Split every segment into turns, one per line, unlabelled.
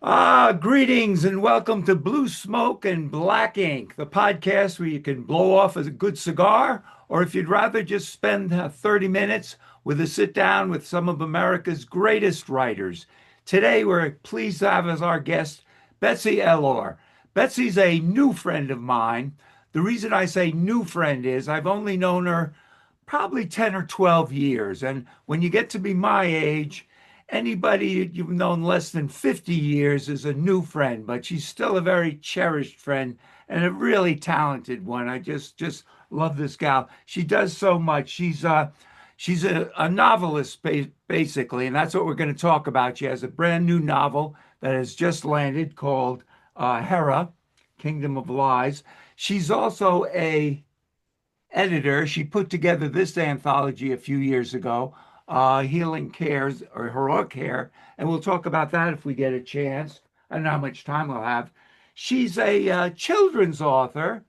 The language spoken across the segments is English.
Greetings and welcome to Blue Smoke and Black Ink, the podcast where you can blow off a good cigar, or if you'd rather just spend 30 minutes with a sit down with some of America's greatest writers. Today, we're pleased to have as our guest Betsy Ellor. Betsy's a new friend of mine. The reason I say new friend is I've only known her probably 10 or 12 years. And when you get to be my age, anybody you've known less than 50 years is a new friend, but she's still a very cherished friend and a really talented one. I just love this gal. She does so much. She's a novelist basically, and that's what we're going to talk about. She has a brand new novel that has just landed called HERA, Kingdom of Lies. She's also a editor. She put together this anthology a few years ago, Healing Cares or Heroic Care, and we'll talk about that if we get a chance. I don't know how much time we'll have. She's a children's author.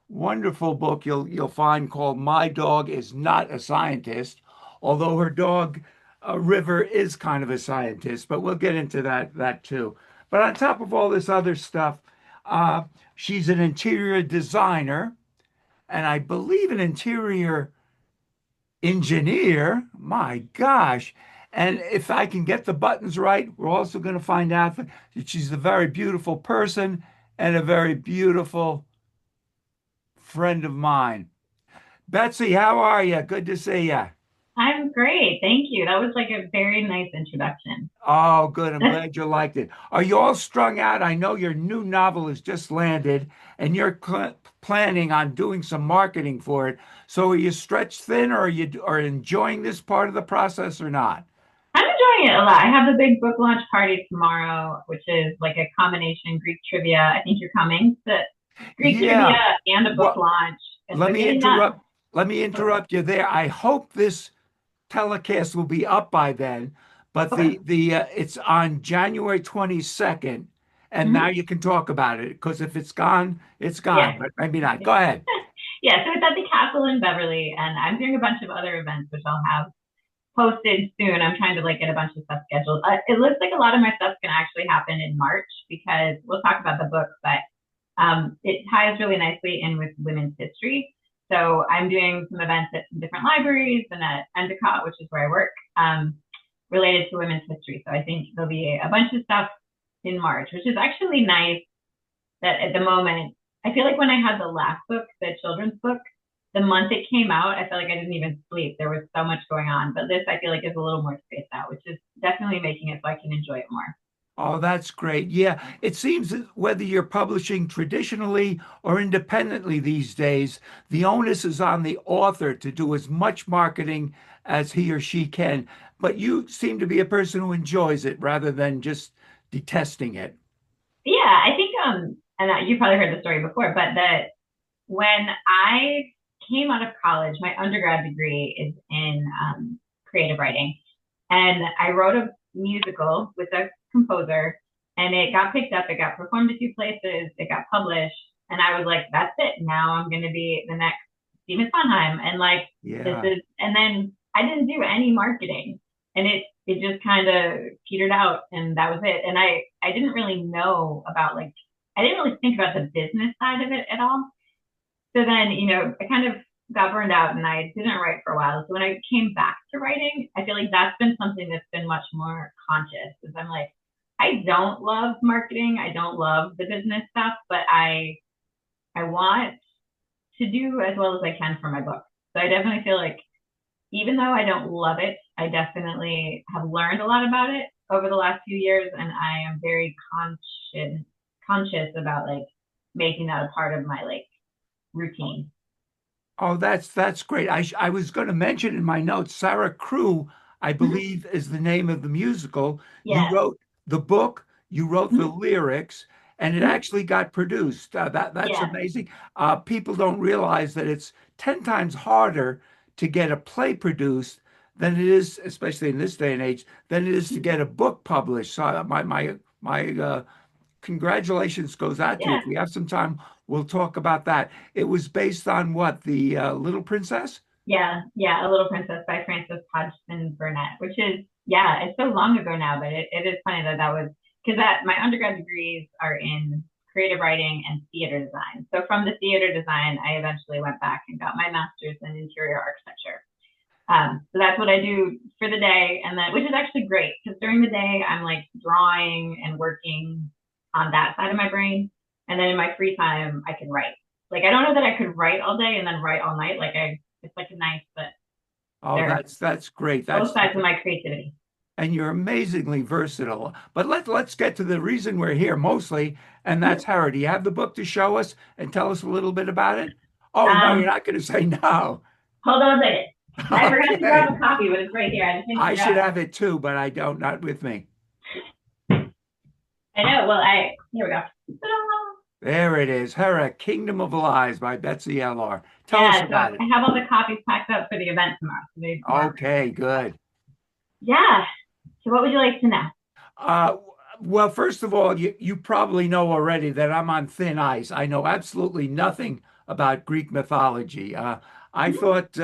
Wonderful book you'll find called My Dog Is Not a Scientist, although her dog River is kind of a scientist, but we'll get into that too. But on top of all this other stuff, uh, she's an interior designer and I believe an interior engineer. My gosh. And if I can get the buttons right, we're also going to find out that she's a very beautiful person and a very beautiful friend of mine. Betsy, how are you? Good to see you.
I'm great. Thank you. That was like a very nice introduction.
Oh, good. I'm glad you liked it. Are you all strung out? I know your new novel has just landed and you're planning on doing some marketing for it. So are you stretched thin or are enjoying this part of the process or not?
I'm enjoying it a lot. I have the big book launch party tomorrow, which is like a combination Greek trivia. I think you're coming to Greek trivia
Yeah.
and a book
Well,
launch. And
let
so
me
getting that.
interrupt. Let me interrupt you there. I hope this telecast will be up by then, but
Okay.
the it's on January 22nd, and now
Hmm.
you can talk about it because if it's gone, it's gone,
Yeah.
but maybe not. Go ahead.
Yeah. So it's at the Castle in Beverly, and I'm doing a bunch of other events, which I'll have posted soon. I'm trying to like get a bunch of stuff scheduled. It looks like a lot of my stuff's gonna actually happen in March because we'll talk about the book, but it ties really nicely in with women's history. So I'm doing some events at some different libraries and at Endicott, which is where I work, related to women's history. So I think there'll be a bunch of stuff in March, which is actually nice that at the moment, I feel like when I had the last book, the children's book, the month it came out, I felt like I didn't even sleep. There was so much going on. But this I feel like is a little more spaced out, which is definitely making it so I can enjoy it more.
Oh, that's great. Yeah, it seems that whether you're publishing traditionally or independently these days, the onus is on the author to do as much marketing as he or she can. But you seem to be a person who enjoys it rather than just detesting it.
Yeah, I think and you probably heard the story before, but that when I came out of college, my undergrad degree is in creative writing, and I wrote a musical with a composer, and it got picked up. It got performed a few places. It got published, and I was like, "That's it. Now I'm going to be the next Stephen Sondheim." And like, this
Yeah.
is. And then I didn't do any marketing, and it just kind of petered out, and that was it. And I didn't really know about like I didn't really think about the business side of it at all. So then, I kind of got burned out and I didn't write for a while. So when I came back to writing, I feel like that's been something that's been much more conscious. Is I'm like, I don't love marketing, I don't love the business stuff, but I want to do as well as I can for my book. So I definitely feel like even though I don't love it, I definitely have learned a lot about it over the last few years, and I am very conscious about like making that a part of my like routine.
Oh, that's great. I was going to mention in my notes, Sarah Crew, I
Mm-hmm.
believe is the name of the musical. You
Yeah.
wrote the book, you wrote the
Mm-hmm.
lyrics, and it
Mm-hmm.
actually got produced. That's
Yeah.
amazing. People don't realize that it's 10 times harder to get a play produced than it is, especially in this day and age, than it is to get a book published. So my congratulations goes out to you.
Yeah.
If we have some time, we'll talk about that. It was based on what, the Little Princess?
Yeah. Yeah. A Little Princess by Frances Hodgson Burnett, which is, yeah, it's so long ago now, but it is funny that that was because my undergrad degrees are in creative writing and theater design. So from the theater design, I eventually went back and got my master's in interior architecture. So that's what I do for the day, and then which is actually great because during the day I'm like drawing and working on that side of my brain, and then in my free time I can write. Like I don't know that I could write all day and then write all night. It's like a nice, but
Oh,
they're
that's great.
both
That's
sides of my creativity.
and you're amazingly versatile. But let's get to the reason we're here mostly, and that's Hera. Do you have the book to show us and tell us a little bit about it? Oh no, you're
Um,
not going to say no.
Hold on a second. I forgot to grab
Okay.
a copy, but it's right here. I just didn't
I
forget.
should have it too, but I don't, not with me.
I know. Well, I here we go.
There it is. Hera, Kingdom of Lies by Betsy Ellor. Tell us
Yeah, so
about it.
I have all the copies packed up for the event tomorrow. So maybe tomorrow.
Okay, good.
Yeah. So what would you like to know?
Uh, well, first of all, you probably know already that I'm on thin ice. I know absolutely nothing about Greek mythology. I thought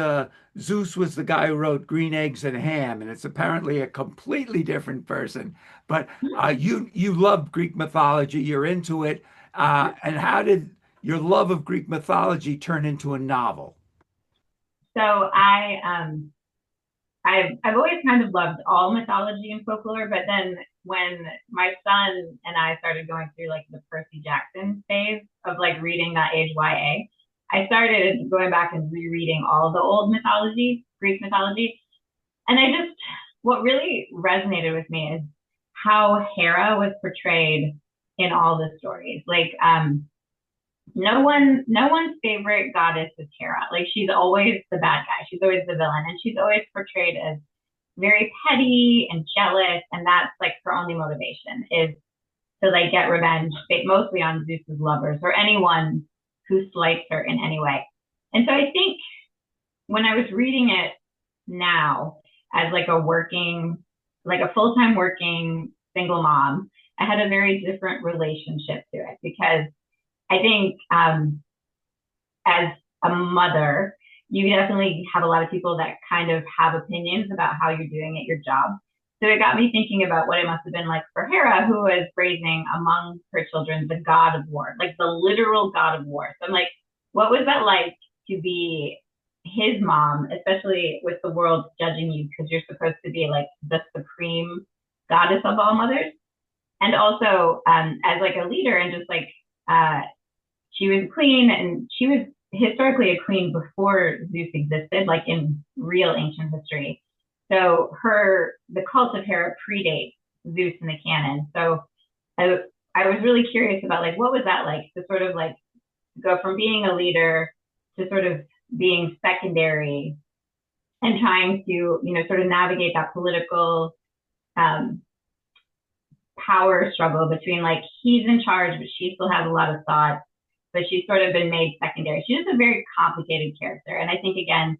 Zeus was the guy who wrote Green Eggs and Ham, and it's apparently a completely different person. But you love Greek mythology, you're into it. And how did your love of Greek mythology turn into a novel?
So I've always kind of loved all mythology and folklore, but then when my son and I started going through like the Percy Jackson phase of like reading that age YA, I started going back and rereading all the old mythology, Greek mythology, and I just what really resonated with me is how Hera was portrayed in all the stories. Like no one's favorite goddess is Hera. Like she's always the bad guy. She's always the villain, and she's always portrayed as very petty and jealous, and that's like her only motivation is to like get revenge, mostly on Zeus's lovers or anyone who slights her in any way. And so I think when I was reading it now as like a full time working single mom, I had a very different relationship to it because I think as a mother, you definitely have a lot of people that kind of have opinions about how you're doing at your job. So it got me thinking about what it must have been like for Hera, who was raising among her children the god of war, like the literal god of war. So I'm like, what was that like to be his mom, especially with the world judging you because you're supposed to be like the supreme goddess of all mothers? And also as like a leader and just like she was queen and she was historically a queen before Zeus existed, like in real ancient history. So the cult of Hera predates Zeus in the canon. So I, I was really curious about like, what was that like to sort of like go from being a leader to sort of being secondary and trying to, sort of navigate that political, um, power struggle between like he's in charge, but she still has a lot of thoughts, but she's sort of been made secondary. She's just a very complicated character. And I think again,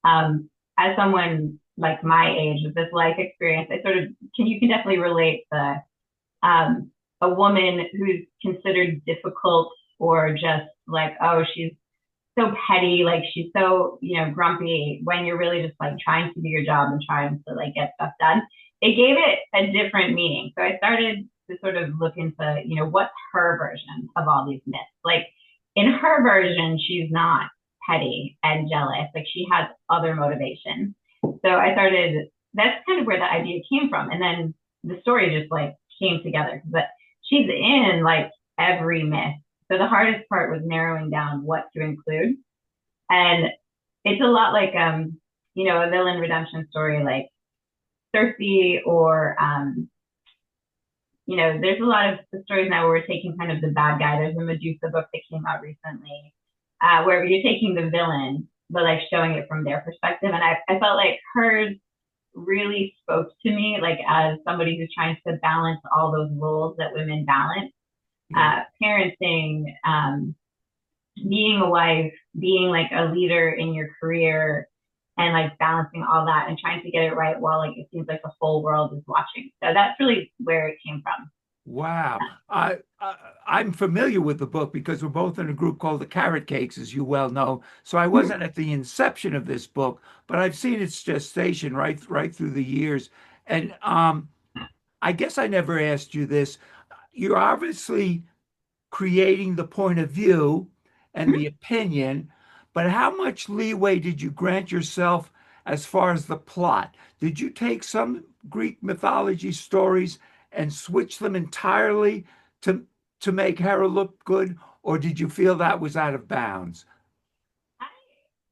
as someone like my age with this life experience, I sort of you can definitely relate to a woman who's considered difficult or just like, oh, she's so petty, like she's so, grumpy when you're really just like trying to do your job and trying to like get stuff done. It gave it a different meaning. So I started to sort of look into, what's her version of all these myths. Like in her version, she's not petty and jealous. Like she has other motivation. So I started, that's kind of where the idea came from. And then the story just like came together. But she's in like every myth. So the hardest part was narrowing down what to include. And it's a lot like, a villain redemption story like Cersei or, there's a lot of stories now where we're taking kind of the bad guy. There's a Medusa book that came out recently where you're taking the villain, but like showing it from their perspective. And I felt like hers really spoke to me, like as somebody who's trying to balance all those roles that women balance,
Yeah.
parenting, being a wife, being like a leader in your career, and like balancing all that and trying to get it right while like it seems like the whole world is watching. So that's really where it came from.
Wow. I'm familiar with the book because we're both in a group called the Carrot Cakes, as you well know. So I wasn't at the inception of this book, but I've seen its gestation right through the years. And I guess I never asked you this. You're obviously creating the point of view and the opinion, but how much leeway did you grant yourself as far as the plot? Did you take some Greek mythology stories and switch them entirely to make Hera look good, or did you feel that was out of bounds?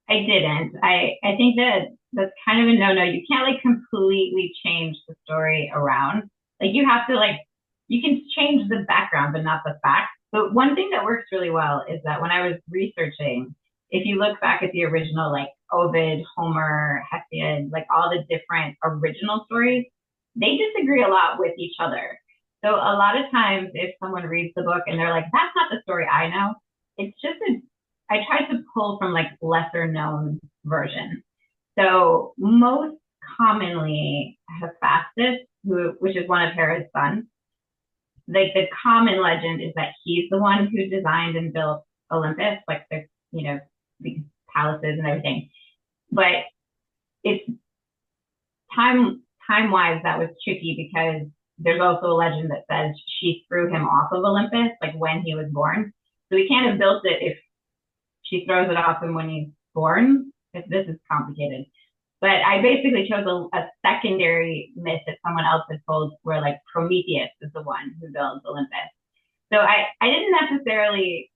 I didn't. I think that that's kind of a no-no. You can't like completely change the story around. Like you have to like you can change the background but not the facts. But one thing that works really well is that when I was researching, if you look back at the original like Ovid, Homer, Hesiod, like all the different original stories, they disagree a lot with each other. So a lot of times if someone reads the book and they're like, that's not the story I know, it's just a I tried to pull from like lesser known versions. So most commonly Hephaestus, which is one of Hera's sons, like the common legend is that he's the one who designed and built Olympus, like the the palaces and everything. But it's time wise that was tricky because there's also a legend that says she threw him off of Olympus like when he was born. So he can't have built it if she throws it off him when he's born. If this is complicated. But I basically chose a secondary myth that someone else had told where like Prometheus is the one who builds Olympus. So I didn't necessarily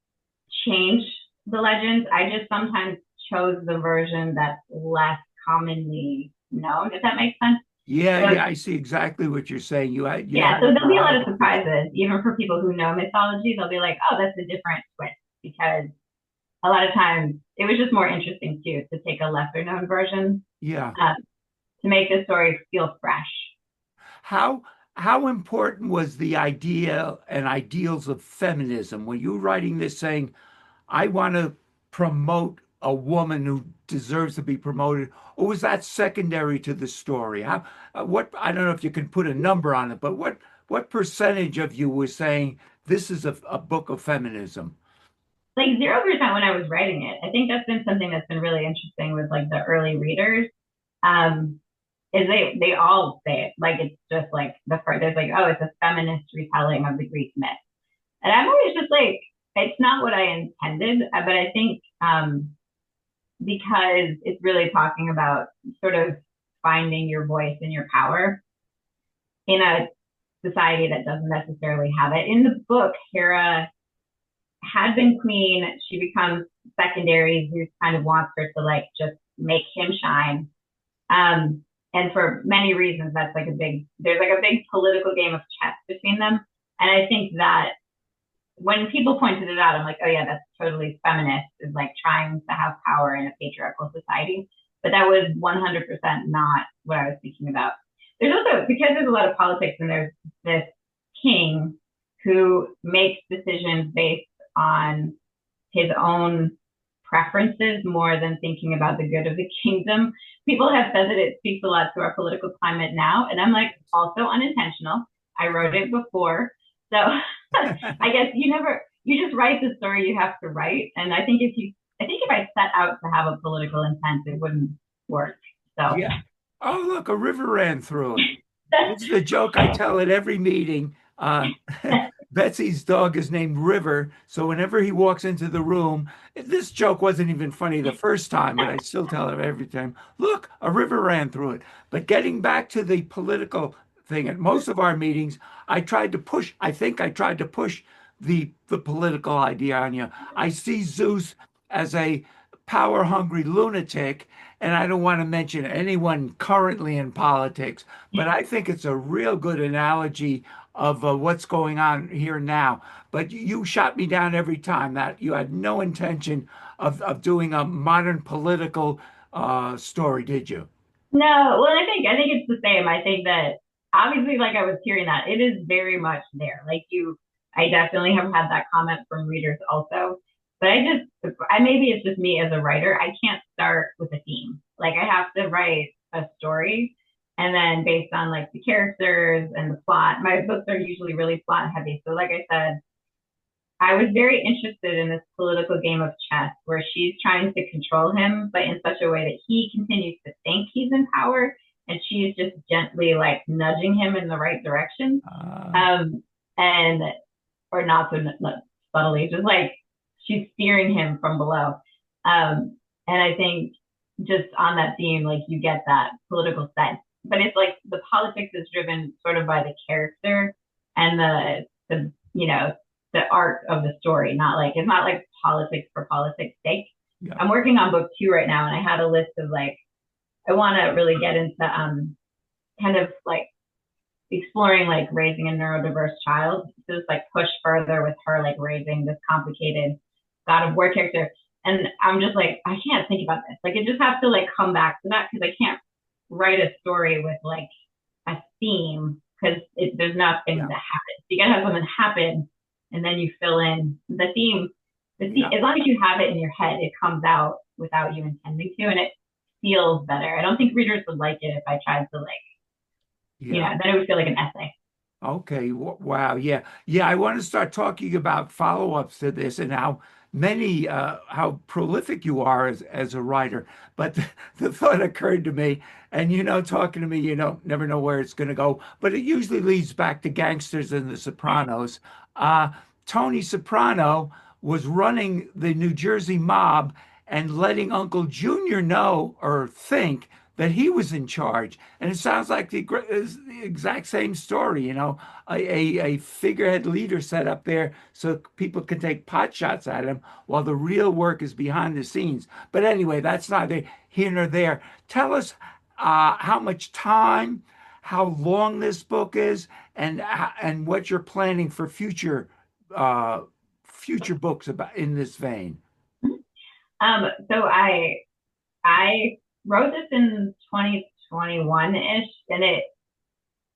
change the legends. I just sometimes chose the version that's less commonly known, if that makes sense.
Yeah,
So
yeah, I see exactly what you're saying. You
yeah,
had
so
a
there'll be a lot of
variety.
surprises, even for people who know mythology. They'll be like, oh, that's a different twist because a lot of times it was just more interesting too to take a lesser known version
Yeah.
uh, to make the story feel fresh.
How how important was the idea and ideals of feminism when you were writing this saying, I want to promote a woman who deserves to be promoted, or was that secondary to the story? What I don't know if you can put a number on it, but what percentage of you was saying this is a book of feminism?
Like 0% when I was writing it. I think that's been something that's been really interesting with like the early readers. Um, is they all say it like it's just like the first there's like oh it's a feminist retelling of the Greek myth, and I'm always just like it's not what I intended, but I think because it's really talking about sort of finding your voice and your power in a society that doesn't necessarily have it. In the book, Hera had been queen. She becomes secondary. Zeus kind of wants her to like just make him shine. And for many reasons, that's like there's like a big political game of chess between them. And I think that when people pointed it out, I'm like, oh yeah, that's totally feminist, is like trying to have power in a patriarchal society. But that was 100% not what I was speaking about. There's also, because there's a lot of politics and there's this king who makes decisions based on his own preferences more than thinking about the good of the kingdom. People have said that it speaks a lot to our political climate now. And I'm like, also unintentional. I wrote it before. So I guess you just write the story you have to write. And I think if I set out to have a political intent, it wouldn't work. So
Yeah. Oh, look, a river ran through it. This is a joke I tell at every meeting. Betsy's dog is named River, so whenever he walks into the room, this joke wasn't even funny the first time, but I still tell him every time, look, a river ran through it. But getting back to the political thing, at most of our meetings, I think I tried to push the political idea on you. I see Zeus as a power-hungry lunatic, and I don't want to mention anyone currently in politics, but I think it's a real good analogy of what's going on here now. But you shot me down every time that you had no intention of doing a modern political story, did you?
no, well, I think it's the same. I think that obviously, like I was hearing that, it is very much there. I definitely have had that comment from readers also. But I maybe it's just me as a writer. I can't start with a theme. Like I have to write a story, and then based on like the characters and the plot, my books are usually really plot heavy. So, like I said, I was very interested in this political game of chess where she's trying to control him, but in such a way that he continues to think he's in power. and she's just gently like nudging him in the right direction.
Uh,
Um, and or not so subtly, just like she's steering him from below. And I think just on that theme, like you get that political sense, but it's like the politics is driven sort of by the character and the the arc of the story, not like it's not like politics for politics' sake.
yeah.
I'm working on book 2 right now, and I had a list of like I want to really get into kind of like exploring like raising a neurodiverse child. So it's like push further with her like raising this complicated God of War character. And I'm just like, I can't think about this. Like it just has to like come back to that because I can't write a story with like a theme because there's nothing
Yeah.
that happens. You gotta have something happen and then you fill in the theme. The theme,
Yeah.
as long as you have it in your head, it comes out without you intending to, and it feels better. I don't think readers would like it if I tried to like,
Yeah.
then it would feel like an essay.
Okay. Wow. Yeah. Yeah. I want to start talking about follow-ups to this and how prolific you are as a writer. But the thought occurred to me, and talking to me, never know where it's going to go, but it usually leads back to gangsters and The Sopranos. Uh, Tony Soprano was running the New Jersey mob and letting Uncle Junior know or think that he was in charge. And it sounds like is the exact same story, a figurehead leader set up there so people can take pot shots at him while the real work is behind the scenes. But anyway, that's neither here nor there. Tell us how much time, how long this book is, and what you're planning for uh, future books about in this vein.
So I wrote this in 2021-ish, and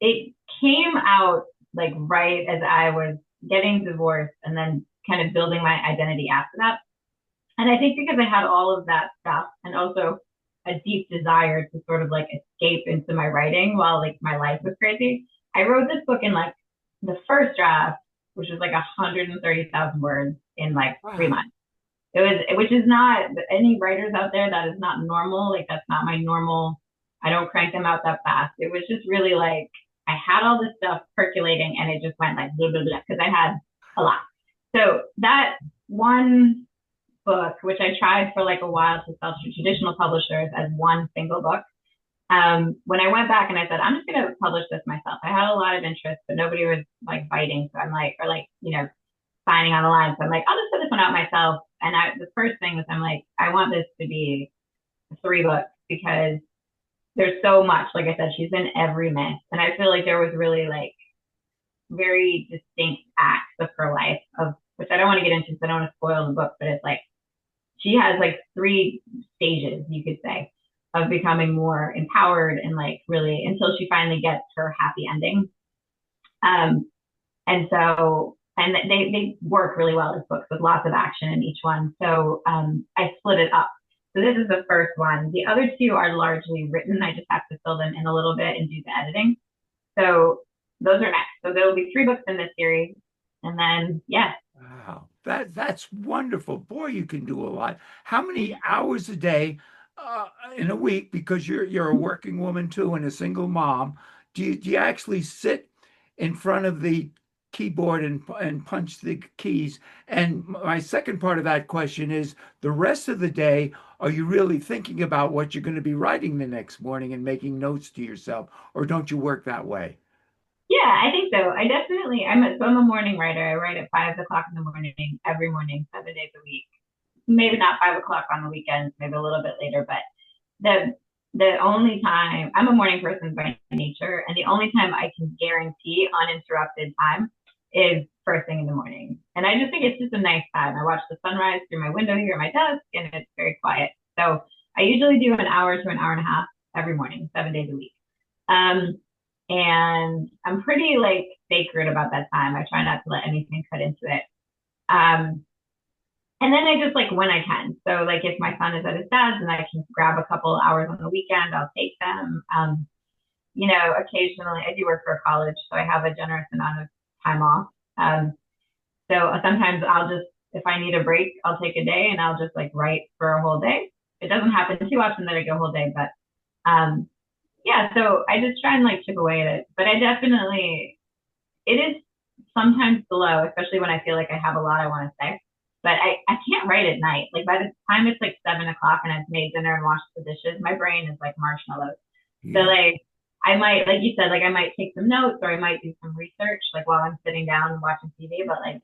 it came out like right as I was getting divorced and then kind of building my identity after that. And I think because I had all of that stuff and also a deep desire to sort of like escape into my writing while like my life was crazy, I wrote this book in like the first draft, which was like 130,000 words in like three
Wow.
months. It was, which is not any writers out there. That is not normal. Like that's not my normal. I don't crank them out that fast. It was just really like I had all this stuff percolating, and it just went like blah blah blah because I had a lot. So that one book, which I tried for like a while to sell to traditional publishers as one single book. When I went back and I said, I'm just going to publish this myself, I had a lot of interest, but nobody was like biting. So I'm like, or like, signing on the line. So I'm like, I'll just put this one out myself. And the first thing was, I'm like, I want this to be 3 books because there's so much. Like I said, she's in every myth. And I feel like there was really like very distinct acts of her life, of which I don't want to get into because I don't want to spoil the book, but it's like she has like 3 stages, you could say, of becoming more empowered and like really until she finally gets her happy ending. Um, and so, and they work really well as books with lots of action in each one. So I split it up. So this is the first one. The other 2 are largely written. I just have to fill them in a little bit and do the editing. So those are next. So there will be 3 books in this series. And then, yeah.
Wow, that's wonderful. Boy, you can do a lot. How many hours a day in a week, because you're a working woman too and a single mom, do you actually sit in front of the keyboard and punch the keys? And my second part of that question is the rest of the day, are you really thinking about what you're going to be writing the next morning and making notes to yourself, or don't you work that way?
Yeah, I think so. I'm a morning writer. I write at 5 o'clock in the morning, every morning, 7 days a week. Maybe not 5 o'clock on the weekends, maybe a little bit later, but the the only time I'm a morning person by nature, and the only time I can guarantee uninterrupted time is first thing in the morning. And I just think it's just a nice time. I watch the sunrise through my window here at my desk, and it's very quiet. So I usually do an hour to an hour and a half every morning, 7 days a week. Um, and I'm pretty like sacred about that time. I try not to let anything cut into it. Um, and then I just like when I can. So like if my son is at his dad's and I can grab a couple hours on the weekend, I'll take them. Occasionally I do work for a college, so I have a generous amount of time off. So sometimes I'll just, if I need a break, I'll take a day and I'll just like write for a whole day. It doesn't happen too often that I go a whole day, but um, yeah, so I just try and like chip away at it. But I definitely, it is sometimes slow, especially when I feel like I have a lot I want to say. But I can't write at night. Like by the time it's like 7 o'clock and I've made dinner and washed the dishes, my brain is like marshmallows. So
Yeah.
like I might, like you said, like I might take some notes or I might do some research like while I'm sitting down and watching TV. But like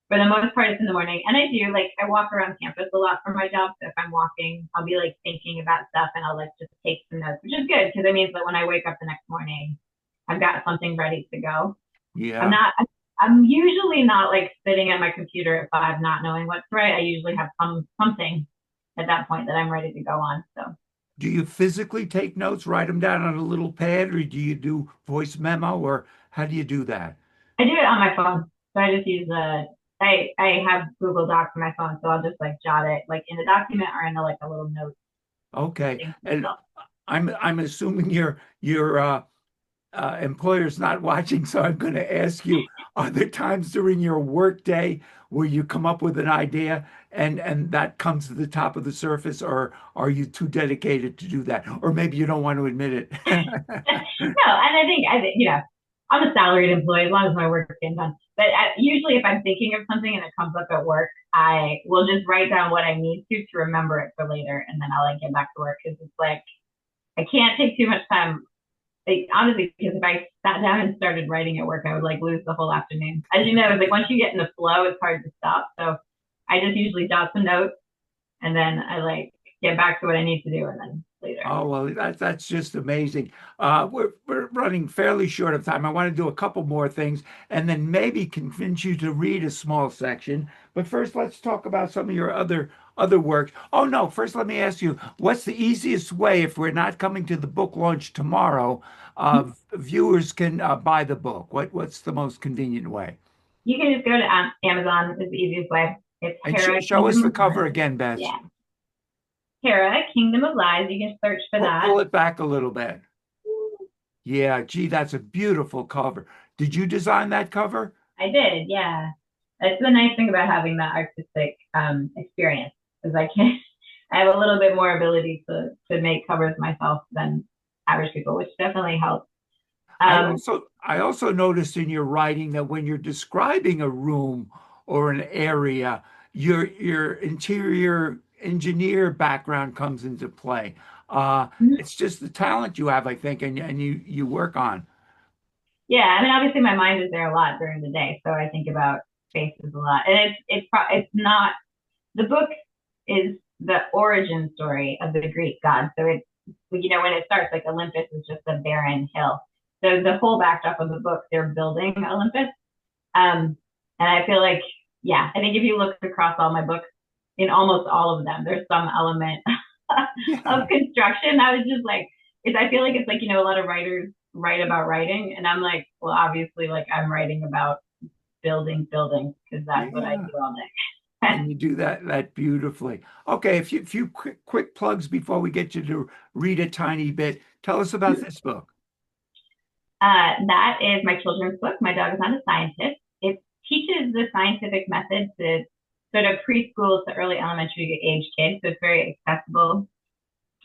for the most part, it's in the morning. And I do like I walk around campus a lot for my job. So if I'm walking, I'll be like thinking about stuff and I'll like just take some notes, which is good because it means that when I wake up the next morning, I've got something ready to go. I'm
Yeah.
not. I'm usually not like sitting at my computer at 5, not knowing what to write. I usually have something at that point that I'm ready to go on. So
Do you physically take notes, write them down on a little pad, or do you do voice memo, or how do you do that?
I do it on my phone. So I just use the. I have Google Docs on my phone, so I'll just like jot it like in a document or in a, like a little note
Okay.
thing for
And
myself.
I'm assuming your employer's not watching, so I'm going to ask you, are there times during your work day where you come up with an idea and that comes to the top of the surface, or are you too dedicated to do that? Or maybe you don't want to admit it.
No, and I think I'm a salaried employee as long as my work gets done. But usually, if I'm thinking of something and it comes up at work, I will just write down what I need to remember it for later, and then I'll like get back to work because it's like I can't take too much time. Like, honestly, because if I sat down and started writing at work, I would like lose the whole afternoon. As you know, it's like once you get in the flow, it's hard to stop. So I just usually jot some notes and then I like get back to what I need to do, and then later.
Oh, well, that's just amazing. We're running fairly short of time. I want to do a couple more things and then maybe convince you to read a small section. But first, let's talk about some of your other work. Oh no, first let me ask you, what's the easiest way if we're not coming to the book launch tomorrow, viewers can buy the book? What's the most convenient way?
You can just go to Amazon is the easiest way. It's
And
HERA
show us
Kingdom
the
of
cover
Lies.
again, Bess.
Yeah. HERA Kingdom of Lies. You can search for that.
Pull it back a little bit. Yeah, gee, that's a beautiful cover. Did you design that cover?
I did, yeah. That's the nice thing about having that artistic experience is I can I have a little bit more ability to make covers myself than average people, which definitely helps. Um,
I also noticed in your writing that when you're describing a room or an area, your interior engineer background comes into play. It's just the talent you have, I think, and you work on.
yeah, I mean, obviously my mind is there a lot during the day, so I think about spaces a lot, and it's not the book is the origin story of the Greek gods. So it's when it starts, like Olympus is just a barren hill. So the whole backdrop of the book, they're building Olympus. And I feel like, yeah, I think if you look across all my books, in almost all of them, there's some element of
Yeah.
construction. I was just like, I feel like it's like, a lot of writers write about writing. And I'm like, well, obviously, like I'm writing about building buildings because that's what I
Yeah.
do all day.
And you do that beautifully. Okay, a few quick plugs before we get you to read a tiny bit. Tell us about this book.
That is my children's book. My dog is not a scientist. It teaches the scientific method to sort of preschool to early elementary age kids. So it's very accessible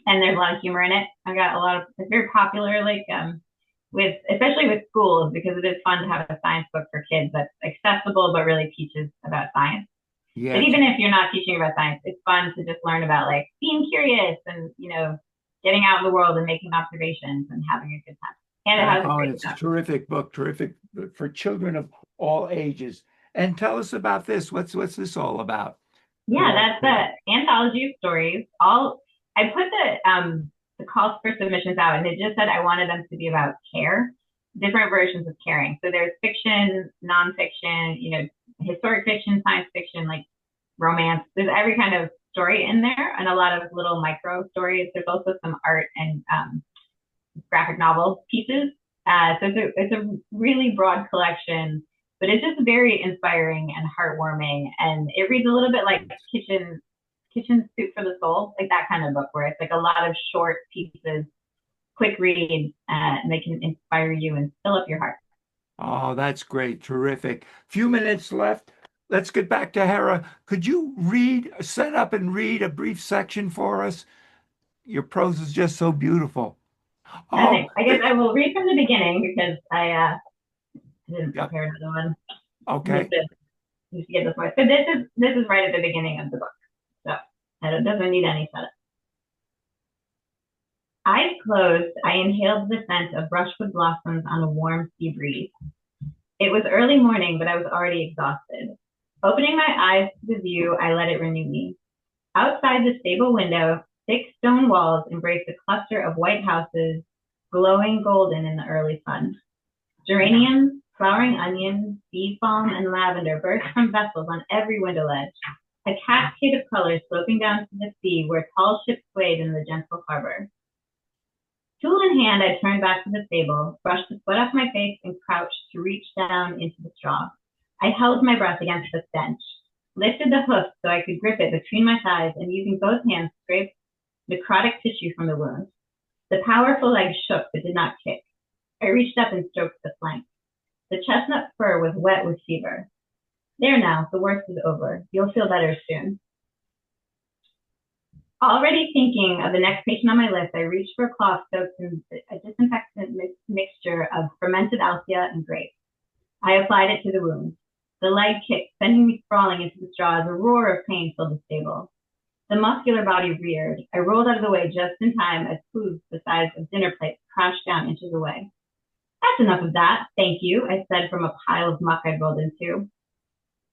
and there's a lot of humor in it. I got a lot of, it's very popular, like with, especially with schools, because it is fun to have a science book for kids that's accessible but really teaches about science.
Yeah,
But even if you're not teaching about science, it's fun to just learn about like being curious and, getting out in the world and making observations and having a good time. And it has a
and
great
it's a
stuff.
terrific book, terrific for children of all ages. And tell us about this. What's this all about?
Yeah,
HERA
that's
Kids.
the anthology of stories. All I put the calls for submissions out, and it just said I wanted them to be about care, different versions of caring. So there's fiction, nonfiction, historic fiction, science fiction, like romance. There's every kind of story in there, and a lot of little micro stories. There's also some art and graphic novel pieces. So it's a really broad collection, but it's just very inspiring and heartwarming. And it reads a little bit like kitchen soup for the soul, like that kind of book where it's like a lot of short pieces, quick reads, and they can inspire you and fill up your heart.
Oh, that's great. Terrific. Few minutes left. Let's get back to Hera. Could you set up and read a brief section for us? Your prose is just so beautiful. Oh,
Okay, I guess I will read from the beginning because I didn't
yeah.
prepare another one. Just
Okay.
to, just to get this right. So this is right at the beginning of the book. So it doesn't need any setup. Eyes closed, I inhaled the scent of brushwood blossoms on a warm sea breeze. It was early morning, but I was already exhausted. Opening my eyes to the view, I let it renew me. Outside the stable window, thick stone walls embraced a cluster of white houses, glowing golden in the early sun. Geraniums, flowering onions, bee balm, and lavender burst from vessels on every window ledge, a cascade of colors sloping down to the sea where tall ships swayed in the gentle harbor. Tool in hand, I turned back to the stable, brushed the sweat off my face, and crouched to reach down into the straw. I held my breath against the stench, lifted the hoof so I could grip it between my thighs, and using both hands, scraped necrotic tissue from the wound. The powerful leg shook but did not kick. I reached up and stroked the flank. The chestnut fur was wet with fever. There now, the worst is over. You'll feel better soon. Already thinking of the next patient on my list, I reached for a cloth soaked in a disinfectant mixture of fermented althea and grape. I applied it to the wound. The leg kicked, sending me sprawling into the straw as a roar of pain filled the stable. The muscular body reared. I rolled out of the way just in time as hooves the size of dinner plates crashed down inches away. That's enough of that, thank you, I said from a pile of muck I'd rolled into.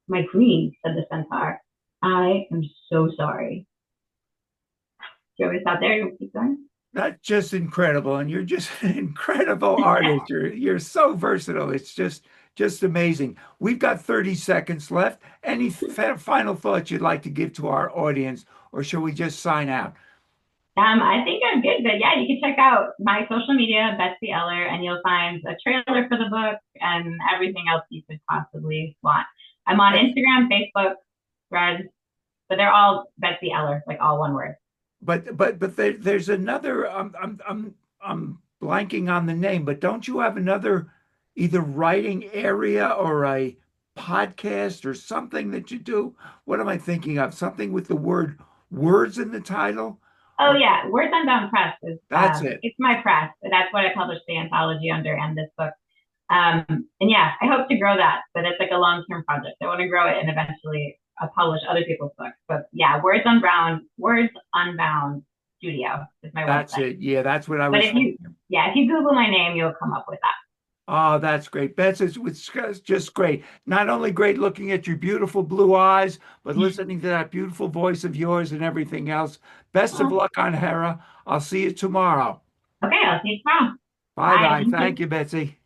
My queen, said the centaur. I am so sorry. Do you want me to stop there? You want to keep going?
That's just incredible. And you're just an incredible artist. You're so versatile. It's just amazing. We've got 30 seconds left. Any final thoughts you'd like to give to our audience, or shall we just sign out?
I think I'm good, but yeah, you can check out my social media, Betsy Ellor, and you'll find a trailer for the book and everything else you could possibly want. I'm on Instagram, Facebook, Threads, but they're all Betsy Ellor, like all one word.
But there's another. I'm blanking on the name. But don't you have another either writing area or a podcast or something that you do? What am I thinking of? Something with the word words in the title?
Oh
Or
yeah, Words Unbound Press is
that's it.
it's my press. That's what I published the anthology under and this book. And yeah, I hope to grow that, but it's like a long-term project. I want to grow it and eventually publish other people's books. But yeah, Words Unbound Studio is my
That's
website.
it. Yeah, that's what I
But
was thinking.
if you Google my name, you'll come up with that.
Oh, that's great. Bets, it's just great. Not only great looking at your beautiful blue eyes, but listening to that beautiful voice of yours and everything else. Best of
Oh,
luck on HERA. I'll see you tomorrow.
okay, I'll see you tomorrow.
Bye
Bye.
bye.
Thank you.
Thank you, Betsy.